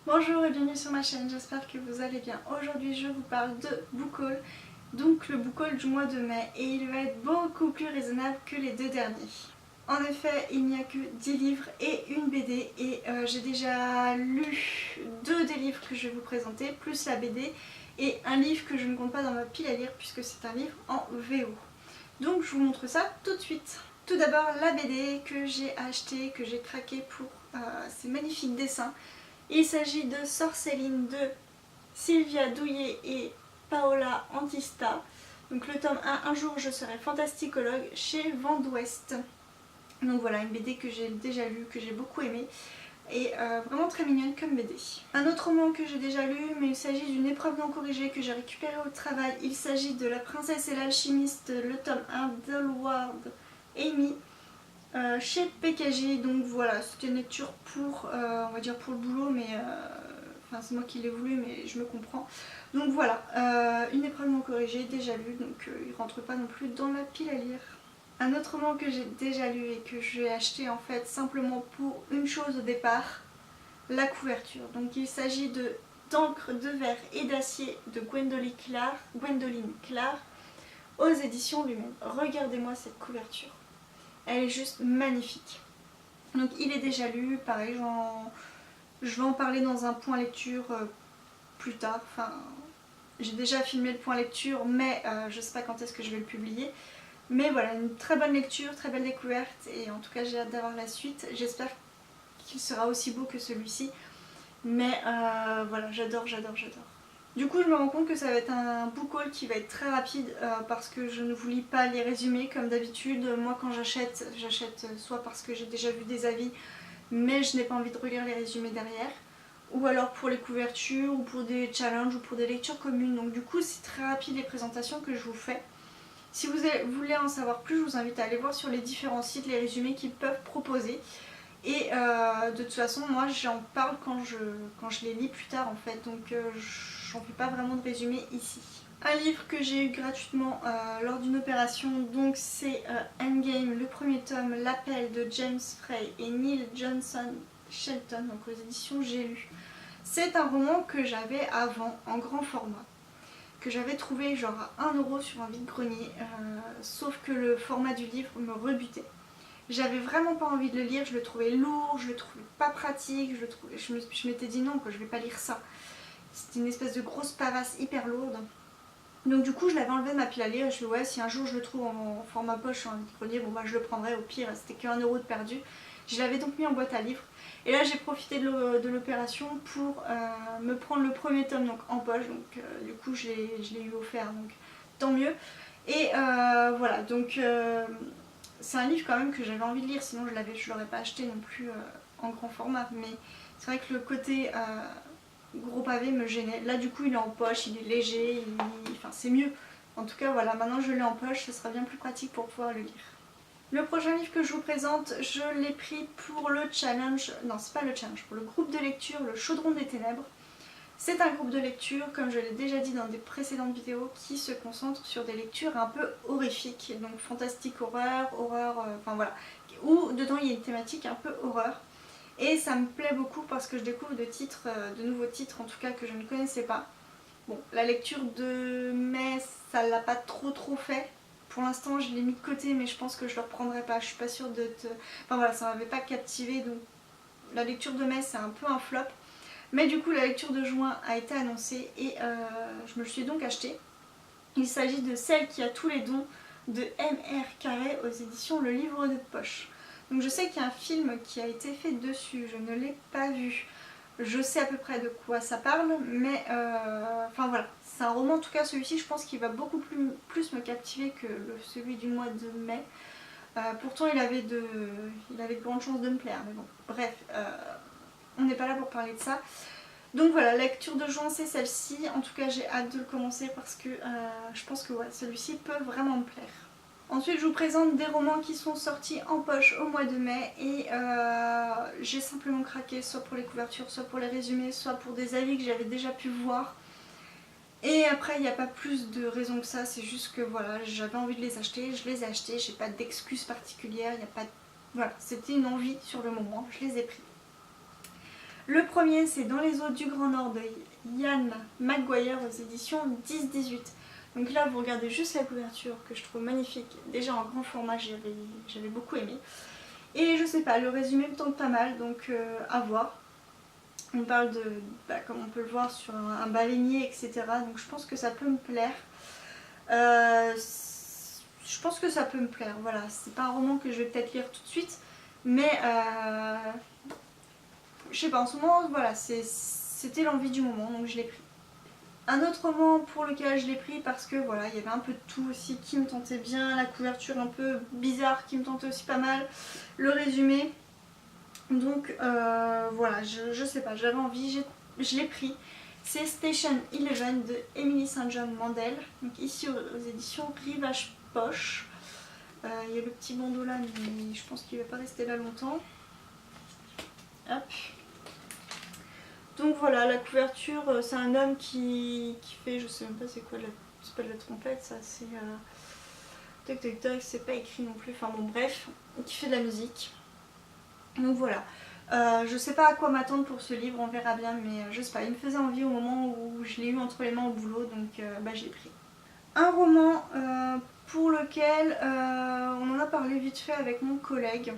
Bonjour et bienvenue sur ma chaîne, j'espère que vous allez bien. Aujourd'hui je vous parle de book haul, donc le book haul du mois de mai, et il va être beaucoup plus raisonnable que les deux derniers. En effet, il n'y a que 10 livres et une BD, et j'ai déjà lu deux des livres que je vais vous présenter, plus la BD, et un livre que je ne compte pas dans ma pile à lire puisque c'est un livre en VO. Donc je vous montre ça tout de suite. Tout d'abord la BD que j'ai acheté, que j'ai craqué pour ces magnifiques dessins. Il s'agit de Sorceline de Sylvia Douillet et Paola Antista. Donc le tome 1, Un jour je serai fantasticologue, chez Vent d'Ouest. Donc voilà, une BD que j'ai déjà lue, que j'ai beaucoup aimée. Et vraiment très mignonne comme BD. Un autre roman que j'ai déjà lu, mais il s'agit d'une épreuve non corrigée que j'ai récupérée au travail. Il s'agit de La princesse et l'alchimiste, le tome 1 d'Hallward Amy. Chez PKG, donc voilà, c'était une lecture pour, on va dire pour le boulot, mais enfin c'est moi qui l'ai voulu, mais je me comprends. Donc voilà, une épreuve non corrigée, déjà lue, donc il rentre pas non plus dans la pile à lire. Un autre roman que j'ai déjà lu et que j'ai acheté en fait simplement pour une chose au départ, la couverture. Donc il s'agit de d'encre de verre et d'acier de Gwendoline Clark aux éditions Lumen. Regardez-moi cette couverture. Elle est juste magnifique. Donc il est déjà lu, pareil, je vais en parler dans un point lecture plus tard. Enfin, j'ai déjà filmé le point lecture, mais je ne sais pas quand est-ce que je vais le publier. Mais voilà, une très bonne lecture, très belle découverte, et en tout cas j'ai hâte d'avoir la suite. J'espère qu'il sera aussi beau que celui-ci. Mais voilà, j'adore. Du coup, je me rends compte que ça va être un book haul qui va être très rapide parce que je ne vous lis pas les résumés comme d'habitude. Moi, quand j'achète soit parce que j'ai déjà vu des avis, mais je n'ai pas envie de relire les résumés derrière, ou alors pour les couvertures, ou pour des challenges, ou pour des lectures communes. Donc du coup, c'est très rapide les présentations que je vous fais. Si vous voulez en savoir plus, je vous invite à aller voir sur les différents sites les résumés qu'ils peuvent proposer. Et de toute façon, moi j'en parle quand je les lis plus tard en fait, donc j'en fais pas vraiment de résumé ici. Un livre que j'ai eu gratuitement lors d'une opération, donc c'est Endgame, le premier tome, L'appel de James Frey et Neil Johnson Shelton, donc aux éditions J'ai lu. C'est un roman que j'avais avant en grand format, que j'avais trouvé genre à 1 € sur un vide-grenier, sauf que le format du livre me rebutait. J'avais vraiment pas envie de le lire, je le trouvais lourd, je le trouvais pas pratique, je m'étais dit non, quoi, je vais pas lire ça. C'était une espèce de grosse pavasse hyper lourde. Donc du coup je l'avais enlevé de ma pile à lire et je me suis dit ouais, si un jour je le trouve en format poche en grenier, bon bah je le prendrai, au pire c'était que 1 € de perdu. Je l'avais donc mis en boîte à livres. Et là j'ai profité de l'opération pour me prendre le premier tome donc en poche, donc du coup je l'ai eu offert, donc tant mieux. Et voilà, donc c'est un livre quand même que j'avais envie de lire, sinon je l'aurais pas acheté non plus en grand format. Mais c'est vrai que le côté gros pavé me gênait. Là du coup il est en poche, il est léger, enfin c'est mieux. En tout cas voilà, maintenant je l'ai en poche, ce sera bien plus pratique pour pouvoir le lire. Le prochain livre que je vous présente, je l'ai pris pour le challenge, non c'est pas le challenge, pour le groupe de lecture Le Chaudron des Ténèbres. C'est un groupe de lecture, comme je l'ai déjà dit dans des précédentes vidéos, qui se concentre sur des lectures un peu horrifiques, donc fantastique horreur, enfin voilà, où dedans il y a une thématique un peu horreur. Et ça me plaît beaucoup parce que je découvre de nouveaux titres en tout cas que je ne connaissais pas. Bon, la lecture de mai, ça l'a pas trop fait. Pour l'instant, je l'ai mis de côté, mais je pense que je le reprendrai pas. Je suis pas sûre de te... Enfin voilà, ça m'avait pas captivé, donc la lecture de mai, c'est un peu un flop. Mais du coup, la lecture de juin a été annoncée et je me le suis donc acheté. Il s'agit de Celle qui a tous les dons de M.R. Carré aux éditions Le Livre de Poche. Donc je sais qu'il y a un film qui a été fait dessus, je ne l'ai pas vu. Je sais à peu près de quoi ça parle, mais enfin voilà. C'est un roman, en tout cas celui-ci, je pense qu'il va beaucoup plus me captiver que celui du mois de mai. Pourtant il avait de grandes chances de me plaire, mais bon, bref, on n'est pas là pour parler de ça. Donc voilà, la lecture de juin c'est celle-ci. En tout cas j'ai hâte de le commencer parce que je pense que ouais, celui-ci peut vraiment me plaire. Ensuite je vous présente des romans qui sont sortis en poche au mois de mai et j'ai simplement craqué soit pour les couvertures, soit pour les résumés, soit pour des avis que j'avais déjà pu voir. Et après il n'y a pas plus de raison que ça, c'est juste que voilà, j'avais envie de les acheter, je les ai achetés, j'ai pas d'excuse particulière, il n'y a pas de... Voilà, c'était une envie sur le moment, je les ai pris. Le premier, c'est Dans les eaux du Grand Nord de Ian McGuire aux éditions 10-18. Donc là, vous regardez juste la couverture que je trouve magnifique. Déjà en grand format, j'avais beaucoup aimé. Et je sais pas, le résumé me tente pas mal, donc à voir. On parle de, comme on peut le voir, sur un baleinier, etc. Donc je pense que ça peut me plaire. Je pense que ça peut me plaire, voilà. C'est pas un roman que je vais peut-être lire tout de suite, mais je sais pas, en ce moment, voilà, c'était l'envie du moment, donc je l'ai pris. Un autre roman pour lequel je l'ai pris parce que voilà, il y avait un peu de tout aussi qui me tentait bien, la couverture un peu bizarre qui me tentait aussi pas mal, le résumé. Donc voilà, je sais pas, j'avais envie, je l'ai pris. C'est Station 11 de Emily St. John Mandel, donc ici aux éditions Rivage Poche. Il y a le petit bandeau là, mais je pense qu'il ne va pas rester là longtemps. Hop. Donc voilà, la couverture, c'est un homme qui fait, je sais même pas c'est quoi, c'est pas de la trompette ça, c'est tac tac tac, c'est pas écrit non plus, enfin bon bref, qui fait de la musique. Donc voilà, je sais pas à quoi m'attendre pour ce livre, on verra bien, mais je sais pas, il me faisait envie au moment où je l'ai eu entre les mains au boulot, donc je l'ai pris. Un roman pour lequel on en a parlé vite fait avec mon collègue,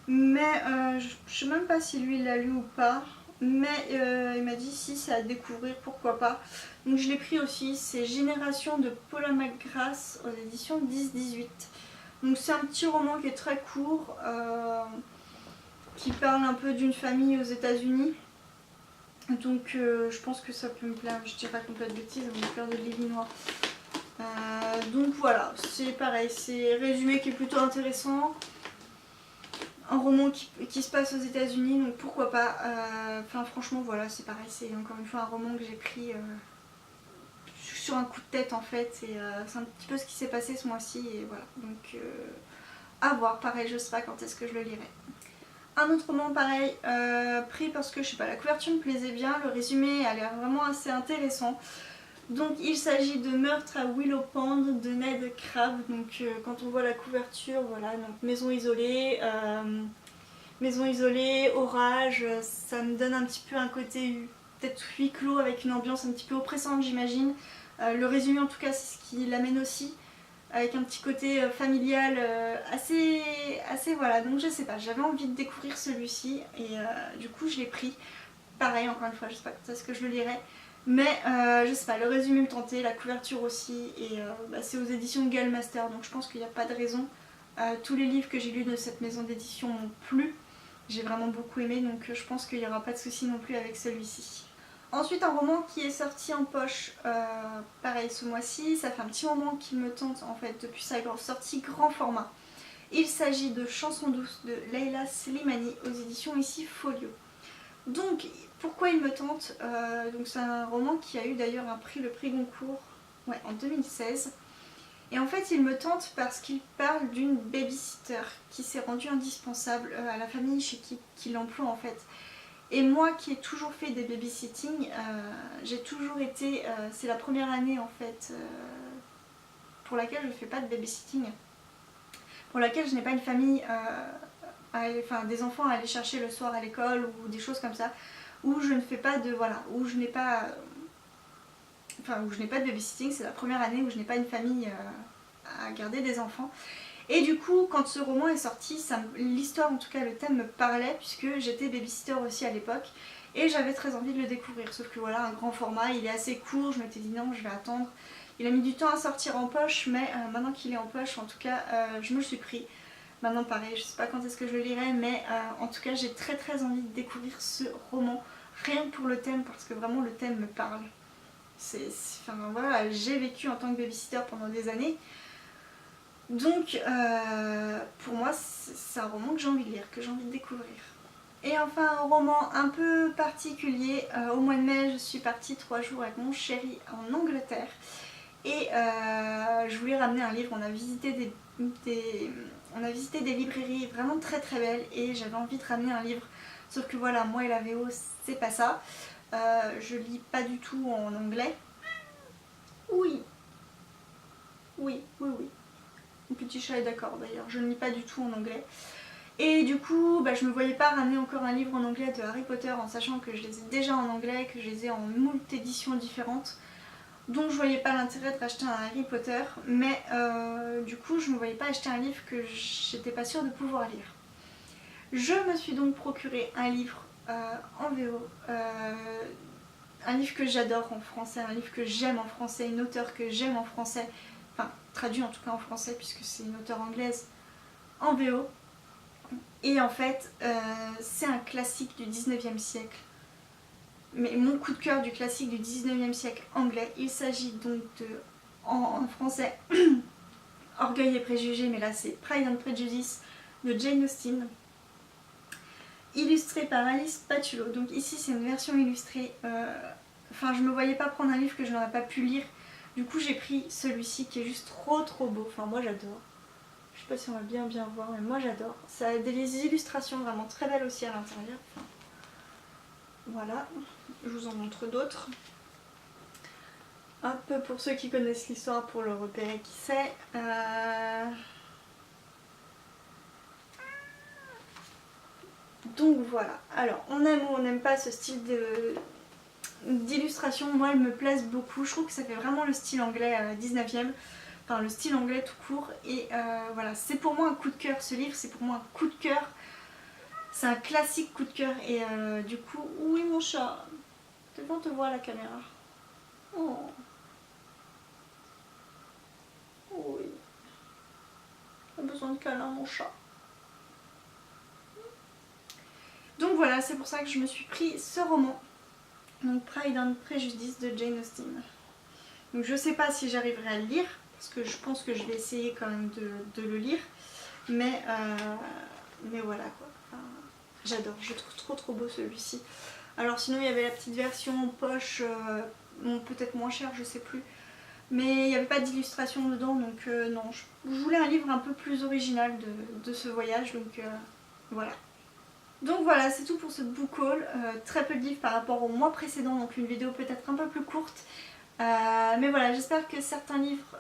mais je sais même pas si lui il l'a lu ou pas, mais il m'a dit si c'est à découvrir, pourquoi pas. Donc je l'ai pris aussi, c'est Génération de Paula McGrath aux éditions 10-18. Donc c'est un petit roman qui est très court, qui parle un peu d'une famille aux États-Unis. Donc je pense que ça peut me plaire, je dirais pas qu'on peut être bêtise, on va faire de l'illinois. Donc voilà, c'est pareil, c'est résumé qui est plutôt intéressant. Un roman qui se passe aux États-Unis, donc pourquoi pas. Enfin franchement voilà, c'est pareil, c'est encore une fois un roman que j'ai pris sur un coup de tête en fait. Et c'est un petit peu ce qui s'est passé ce mois-ci et voilà. Donc à voir, pareil, je sais pas quand est-ce que je le lirai. Un autre roman pareil, pris parce que je sais pas, la couverture me plaisait bien, le résumé a l'air vraiment assez intéressant. Donc il s'agit de Meurtre à Willow Pond de Ned Crabbe. Donc quand on voit la couverture, voilà, donc maison isolée, orage, ça me donne un petit peu un côté peut-être huis clos avec une ambiance un petit peu oppressante j'imagine. Le résumé en tout cas c'est ce qui l'amène aussi, avec un petit côté familial assez voilà, donc je sais pas, j'avais envie de découvrir celui-ci et du coup je l'ai pris. Pareil encore une fois, je sais pas quand est-ce que je le lirai. Mais je sais pas, le résumé me tentait, la couverture aussi, et c'est aux éditions Gallmaster, donc je pense qu'il n'y a pas de raison. Tous les livres que j'ai lus de cette maison d'édition m'ont plu, j'ai vraiment beaucoup aimé, donc je pense qu'il n'y aura pas de souci non plus avec celui-ci. Ensuite un roman qui est sorti en poche, pareil ce mois-ci, ça fait un petit moment qu'il me tente en fait depuis sa sortie grand format. Il s'agit de Chansons douces de Leila Slimani aux éditions ici Folio. Donc, pourquoi il me tente donc c'est un roman qui a eu d'ailleurs le prix Goncourt en 2016. Et en fait, il me tente parce qu'il parle d'une babysitter qui s'est rendue indispensable à la famille chez qui l'emploie en fait. Et moi qui ai toujours fait des babysitting, j'ai toujours été... c'est la première année en fait pour laquelle je ne fais pas de babysitting. Pour laquelle je n'ai pas une famille... des enfants à aller chercher le soir à l'école ou des choses comme ça, où je ne fais pas de, voilà, où je n'ai pas de babysitting, c'est la première année où je n'ai pas une famille à garder des enfants. Et du coup quand ce roman est sorti, l'histoire en tout cas, le thème me parlait puisque j'étais babysitter aussi à l'époque et j'avais très envie de le découvrir, sauf que voilà, un grand format, il est assez court, je m'étais dit non, je vais attendre. Il a mis du temps à sortir en poche, mais maintenant qu'il est en poche, en tout cas, je me le suis pris. Maintenant pareil, je sais pas quand est-ce que je le lirai, mais en tout cas j'ai très envie de découvrir ce roman, rien que pour le thème, parce que vraiment le thème me parle. Voilà, j'ai vécu en tant que babysitter pendant des années, donc pour moi c'est un roman que j'ai envie de lire, que j'ai envie de découvrir. Et enfin un roman un peu particulier, au mois de mai je suis partie 3 jours avec mon chéri en Angleterre, et je voulais ramener un livre, on a visité des librairies vraiment très belles et j'avais envie de ramener un livre, sauf que voilà, moi et la VO c'est pas ça, je lis pas du tout en anglais. Oui, mon petit chat est d'accord d'ailleurs, je ne lis pas du tout en anglais Et du coup bah, je me voyais pas ramener encore un livre en anglais de Harry Potter en sachant que je les ai déjà en anglais, que je les ai en moult éditions différentes. Donc je voyais pas l'intérêt de racheter un Harry Potter, mais du coup je me voyais pas acheter un livre que j'étais pas sûre de pouvoir lire. Je me suis donc procuré un livre en VO, un livre que j'adore en français, un livre que j'aime en français, une auteure que j'aime en français, enfin traduit en tout cas en français puisque c'est une auteure anglaise en VO. Et en fait c'est un classique du 19e siècle. Mais mon coup de cœur du classique du 19e siècle anglais, il s'agit donc de, en français, Orgueil et préjugés, mais là c'est Pride and Prejudice de Jane Austen, illustré par Alice Patullo. Donc ici c'est une version illustrée, enfin je me voyais pas prendre un livre que je n'aurais pas pu lire, du coup j'ai pris celui-ci qui est juste trop beau, enfin moi j'adore. Je sais pas si on va bien voir, mais moi j'adore. Ça a des illustrations vraiment très belles aussi à l'intérieur. Enfin, voilà, je vous en montre d'autres. Hop, pour ceux qui connaissent l'histoire, pour le repérer qui c'est. Donc voilà. Alors, on aime ou on n'aime pas ce style d'illustration. Moi, elles me plaisent beaucoup. Je trouve que ça fait vraiment le style anglais 19e. Enfin, le style anglais tout court. Et voilà, c'est pour moi un coup de cœur. Ce livre, c'est pour moi un coup de cœur. C'est un classique coup de cœur. Et du coup, oui mon chat. Devant te voir la caméra. Oh. Oui. Il a besoin de câlin mon chat. Donc voilà, c'est pour ça que je me suis pris ce roman. Donc Pride and Prejudice de Jane Austen. Donc je sais pas si j'arriverai à le lire, parce que je pense que je vais essayer quand même de le lire. Mais voilà quoi. Enfin, j'adore, je trouve trop beau celui-ci. Alors sinon il y avait la petite version en poche, bon, peut-être moins chère, je sais plus. Mais il n'y avait pas d'illustration dedans, donc non. Je voulais un livre un peu plus original de ce voyage, donc voilà. Donc voilà, c'est tout pour ce book haul. Très peu de livres par rapport au mois précédent, donc une vidéo peut-être un peu plus courte. Mais voilà, j'espère que certains livres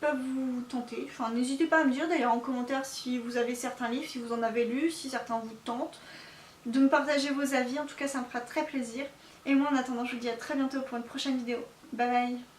peuvent vous tenter. Enfin, n'hésitez pas à me dire d'ailleurs en commentaire si vous avez certains livres, si vous en avez lu, si certains vous tentent. De me partager vos avis, en tout cas ça me fera très plaisir. Et moi en attendant, je vous dis à très bientôt pour une prochaine vidéo. Bye bye!